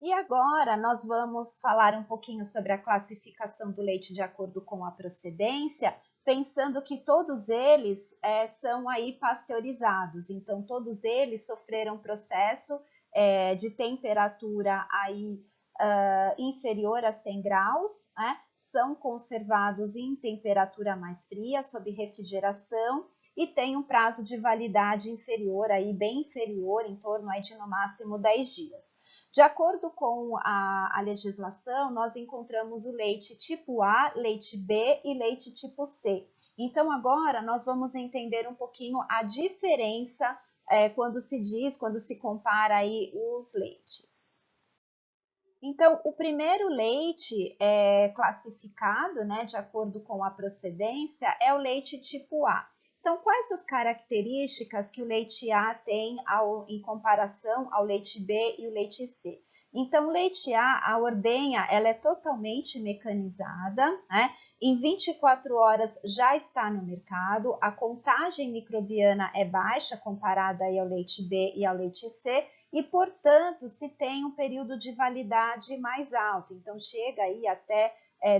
E agora nós vamos falar um pouquinho sobre a classificação do leite de acordo com a procedência, pensando que todos eles são aí pasteurizados, então todos eles sofreram processo de temperatura aí inferior a 100 graus, né? São conservados em temperatura mais fria, sob refrigeração, e tem um prazo de validade inferior, aí bem inferior, em torno aí de no máximo 10 dias. De acordo com a legislação, nós encontramos o leite tipo A, leite B e leite tipo C. Então, agora nós vamos entender um pouquinho a diferença quando se compara aí os leites. Então, o primeiro leite classificado, né, de acordo com a procedência, é o leite tipo A. Então, quais as características que o leite A tem em comparação ao leite B e o leite C? Então, o leite A ordenha, ela é totalmente mecanizada, né? Em 24 horas já está no mercado, a contagem microbiana é baixa comparada aí ao leite B e ao leite C, e, portanto, se tem um período de validade mais alto, então chega aí até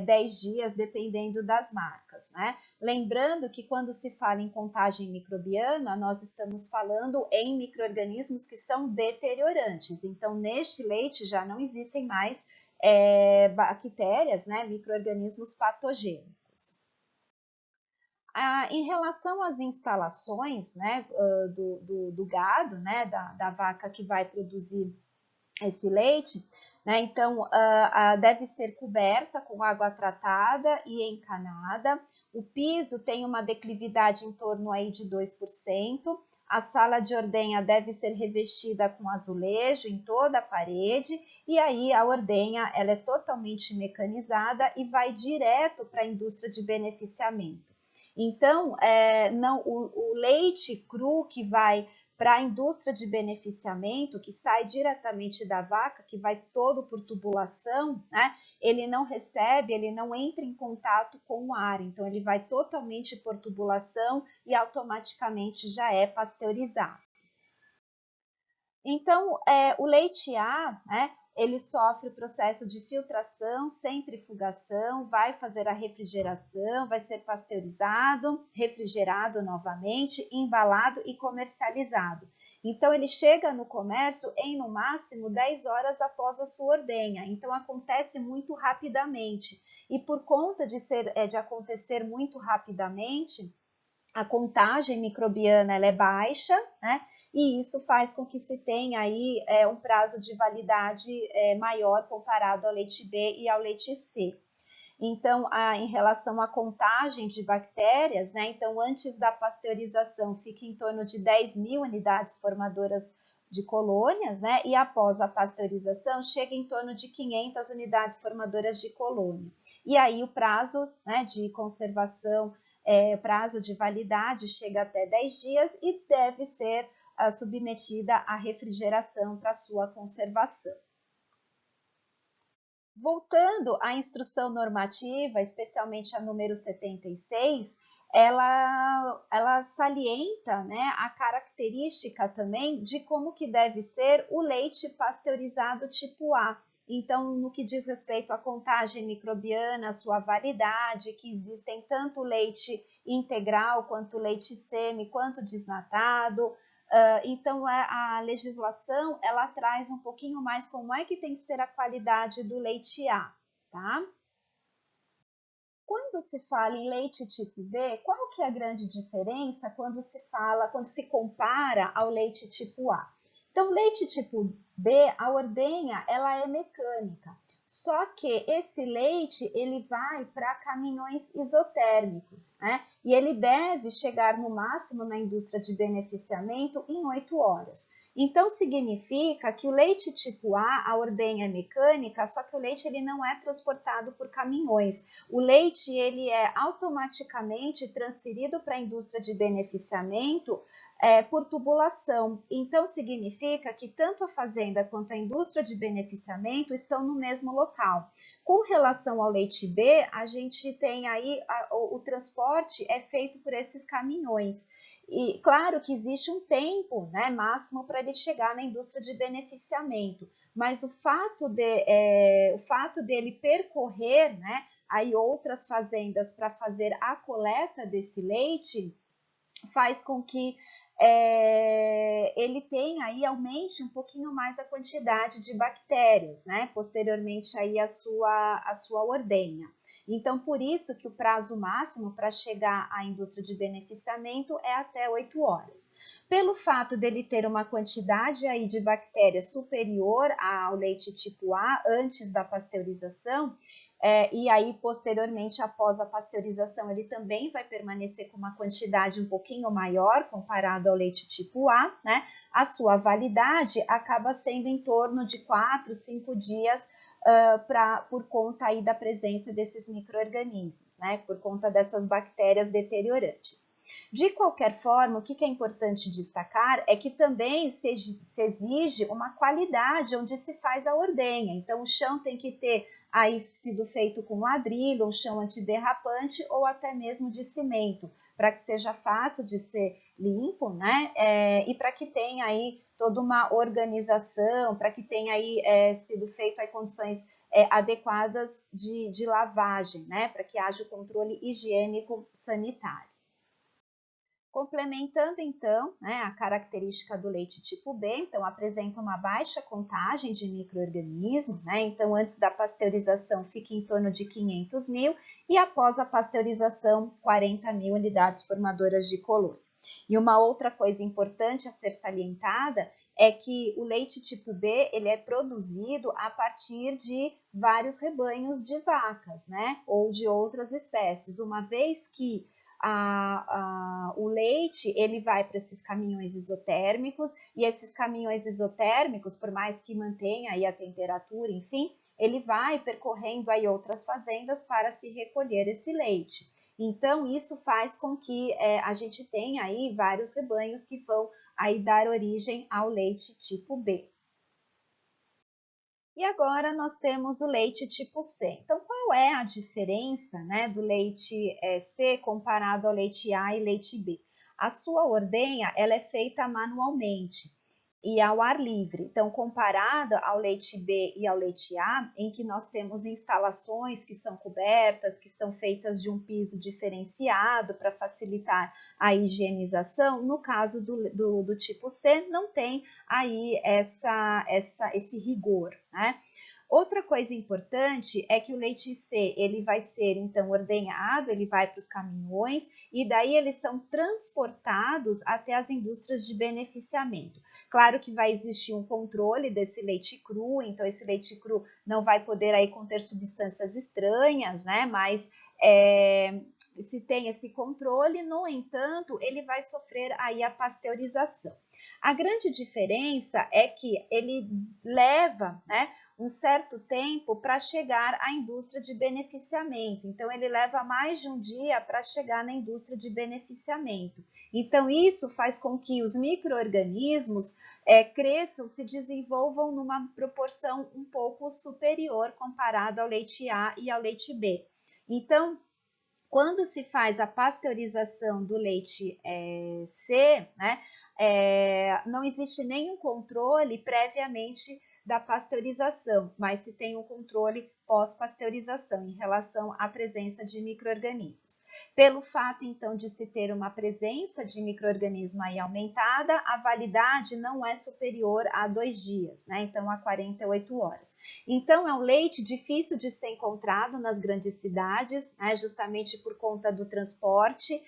10 dias, dependendo das marcas, né? Lembrando que quando se fala em contagem microbiana, nós estamos falando em micro-organismos que são deteriorantes. Então, neste leite já não existem mais bactérias, né, micro-organismos patogênicos. Em relação às instalações, né, do gado, né, da vaca que vai produzir esse leite, né, então deve ser coberta com água tratada e encanada. O piso tem uma declividade em torno aí de 2%. A sala de ordenha deve ser revestida com azulejo em toda a parede, e aí a ordenha ela é totalmente mecanizada e vai direto para a indústria de beneficiamento. Então, o leite cru que vai para a indústria de beneficiamento, que sai diretamente da vaca, que vai todo por tubulação, né? Ele não recebe, ele não entra em contato com o ar, então ele vai totalmente por tubulação e automaticamente já é pasteurizado. Então, o leite A, né, ele sofre o processo de filtração, centrifugação, vai fazer a refrigeração, vai ser pasteurizado, refrigerado novamente, embalado e comercializado. Então, ele chega no comércio em, no máximo, 10 horas após a sua ordenha. Então, acontece muito rapidamente. E por conta de acontecer muito rapidamente, a contagem microbiana ela é baixa, né? E isso faz com que se tenha aí um prazo de validade maior comparado ao leite B e ao leite C. Então, em relação à contagem de bactérias, né? Então, antes da pasteurização, fica em torno de 10 mil unidades formadoras de colônias, né? E após a pasteurização, chega em torno de 500 unidades formadoras de colônia. E aí o prazo, né, de conservação, prazo de validade chega até 10 dias e deve ser submetida à refrigeração para sua conservação. Voltando à instrução normativa, especialmente a número 76, ela salienta, né, a característica também de como que deve ser o leite pasteurizado tipo A. Então, no que diz respeito à contagem microbiana, sua validade, que existem tanto leite integral, quanto leite semi, quanto desnatado. Então, a legislação, ela traz um pouquinho mais como é que tem que ser a qualidade do leite A, tá? Quando se fala em leite tipo B, qual que é a grande diferença quando se compara ao leite tipo A? Então, leite tipo B, a ordenha, ela é mecânica. Só que esse leite, ele vai para caminhões isotérmicos, né? E ele deve chegar no máximo na indústria de beneficiamento em 8 horas. Então, significa que o leite tipo A ordenha é mecânica, só que o leite ele não é transportado por caminhões. O leite ele é automaticamente transferido para a indústria de beneficiamento por tubulação. Então, significa que tanto a fazenda quanto a indústria de beneficiamento estão no mesmo local. Com relação ao leite B, a gente tem aí o transporte é feito por esses caminhões. E claro que existe um tempo, né, máximo para ele chegar na indústria de beneficiamento, mas o fato dele percorrer, né, aí outras fazendas para fazer a coleta desse leite faz com que ele tenha aí, aumente um pouquinho mais a quantidade de bactérias, né? Posteriormente aí a sua ordenha. Então, por isso que o prazo máximo para chegar à indústria de beneficiamento é até 8 horas. Pelo fato dele ter uma quantidade aí de bactérias superior ao leite tipo A antes da pasteurização, e aí, posteriormente, após a pasteurização, ele também vai permanecer com uma quantidade um pouquinho maior comparado ao leite tipo A, né? A sua validade acaba sendo em torno de 4, 5 dias por conta aí da presença desses micro-organismos, né? Por conta dessas bactérias deteriorantes. De qualquer forma, o que é importante destacar é que também se exige uma qualidade onde se faz a ordenha. Então, o chão tem que ter aí sido feito com ladrilho, um chão antiderrapante ou até mesmo de cimento, para que seja fácil de ser limpo, né? E para que tenha aí toda uma organização, para que tenha aí sido feito aí condições adequadas de lavagem, né? Para que haja o controle higiênico sanitário. Complementando, então, né, a característica do leite tipo B, então apresenta uma baixa contagem de micro-organismos, né, então antes da pasteurização fica em torno de 500 mil e após a pasteurização 40 mil unidades formadoras de colônia. E uma outra coisa importante a ser salientada é que o leite tipo B ele é produzido a partir de vários rebanhos de vacas, né, ou de outras espécies, uma vez que o leite ele vai para esses caminhões isotérmicos e esses caminhões isotérmicos, por mais que mantenha aí a temperatura, enfim, ele vai percorrendo aí outras fazendas para se recolher esse leite. Então, isso faz com que a gente tenha aí vários rebanhos que vão aí dar origem ao leite tipo B. E agora nós temos o leite tipo C. Então, qual é a diferença, né, do leite C comparado ao leite A e leite B? A sua ordenha ela é feita manualmente e ao ar livre. Então, comparado ao leite B e ao leite A, em que nós temos instalações que são cobertas, que são feitas de um piso diferenciado para facilitar a higienização, no caso do tipo C, não tem aí esse rigor, né? Outra coisa importante é que o leite C ele vai ser então ordenhado, ele vai para os caminhões e daí eles são transportados até as indústrias de beneficiamento. Claro que vai existir um controle desse leite cru, então esse leite cru não vai poder aí conter substâncias estranhas, né? Mas se tem esse controle, no entanto, ele vai sofrer aí a pasteurização. A grande diferença é que ele leva, né, um certo tempo para chegar à indústria de beneficiamento. Então, ele leva mais de um dia para chegar na indústria de beneficiamento. Então, isso faz com que os micro-organismos cresçam, se desenvolvam numa proporção um pouco superior comparado ao leite A e ao leite B. Então, quando se faz a pasteurização do leite C, né, não existe nenhum controle previamente da pasteurização, mas se tem um controle pós-pasteurização em relação à presença de micro-organismos. Pelo fato, então, de se ter uma presença de micro-organismo aí aumentada, a validade não é superior a 2 dias, né? Então, a 48 horas. Então, é um leite difícil de ser encontrado nas grandes cidades, né? Justamente por conta do transporte.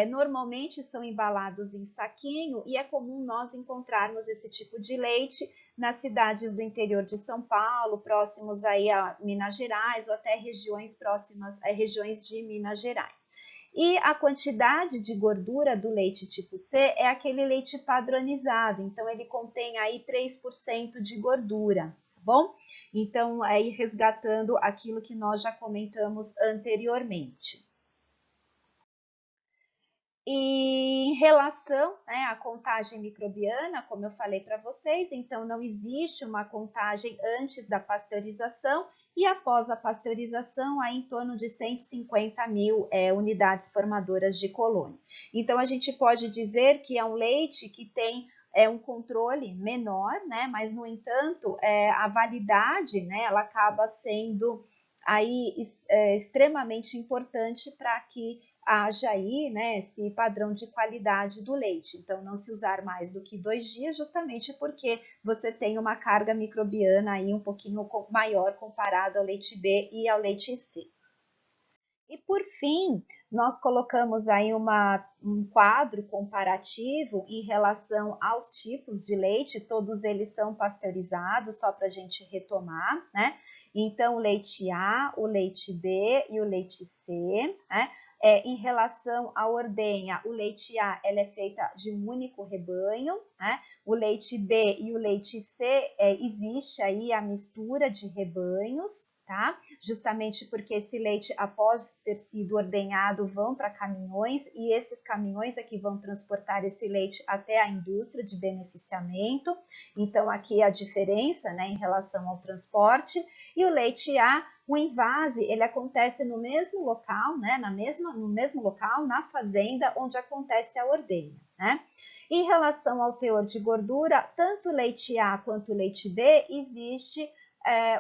Normalmente são embalados em saquinho e é comum nós encontrarmos esse tipo de leite nas cidades do interior de São Paulo, próximos aí a Minas Gerais ou até regiões próximas a regiões de Minas Gerais. E a quantidade de gordura do leite tipo C é aquele leite padronizado, então ele contém aí 3% de gordura, tá bom? Então, aí resgatando aquilo que nós já comentamos anteriormente. E em relação, né, à contagem microbiana, como eu falei para vocês, então não existe uma contagem antes da pasteurização e após a pasteurização, há em torno de 150 mil unidades formadoras de colônia. Então, a gente pode dizer que é um leite que tem é um controle menor, né? Mas, no entanto, a validade, né, ela acaba sendo aí extremamente importante para que haja aí, né, esse padrão de qualidade do leite. Então, não se usar mais do que 2 dias, justamente porque você tem uma carga microbiana aí um pouquinho maior comparado ao leite B e ao leite C. E por fim, nós colocamos aí um quadro comparativo em relação aos tipos de leite, todos eles são pasteurizados, só para a gente retomar, né? Então, o leite A, o leite B e o leite C, né? Em relação à ordenha, o leite A ela é feita de um único rebanho, né? O leite B e o leite C, existe aí a mistura de rebanhos, tá? Justamente porque esse leite, após ter sido ordenhado, vão para caminhões e esses caminhões é que vão transportar esse leite até a indústria de beneficiamento. Então, aqui a diferença, né, em relação ao transporte. E o leite A, o invase, ele acontece no mesmo local, né, no mesmo local, na fazenda onde acontece a ordenha, né? Em relação ao teor de gordura, tanto o leite A quanto o leite B, existe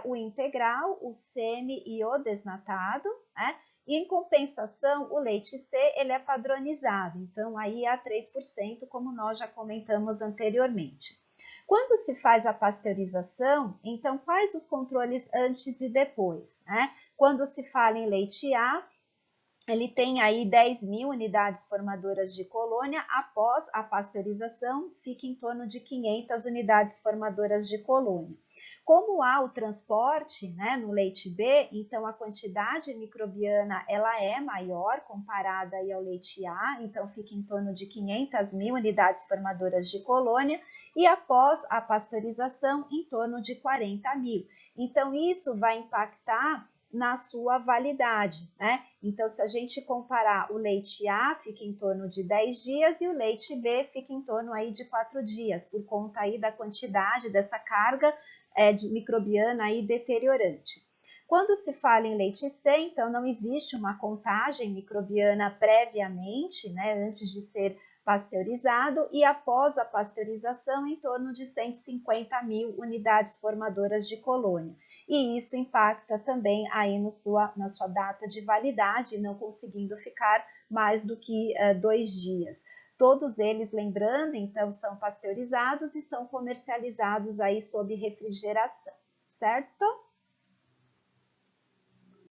o integral, o semi e o desnatado, né? E em compensação, o leite C ele é padronizado, então aí é a 3%, como nós já comentamos anteriormente. Quando se faz a pasteurização, então quais os controles antes e depois, né? Quando se fala em leite A, ele tem aí 10.000 unidades formadoras de colônia, após a pasteurização fica em torno de 500 unidades formadoras de colônia. Como há o transporte, né, no leite B, então a quantidade microbiana ela é maior comparada aí ao leite A, então fica em torno de 500.000 unidades formadoras de colônia, e após a pasteurização em torno de 40.000. Então isso vai impactar na sua validade, né? Então, se a gente comparar o leite A, fica em torno de 10 dias e o leite B fica em torno aí de 4 dias, por conta aí da quantidade dessa carga de microbiana aí deteriorante. Quando se fala em leite C, então não existe uma contagem microbiana previamente, né, antes de ser pasteurizado, e após a pasteurização em torno de 150.000 unidades formadoras de colônia. E isso impacta também aí na sua data de validade, não conseguindo ficar mais do que 2 dias. Todos eles, lembrando, então, são pasteurizados e são comercializados aí sob refrigeração, certo?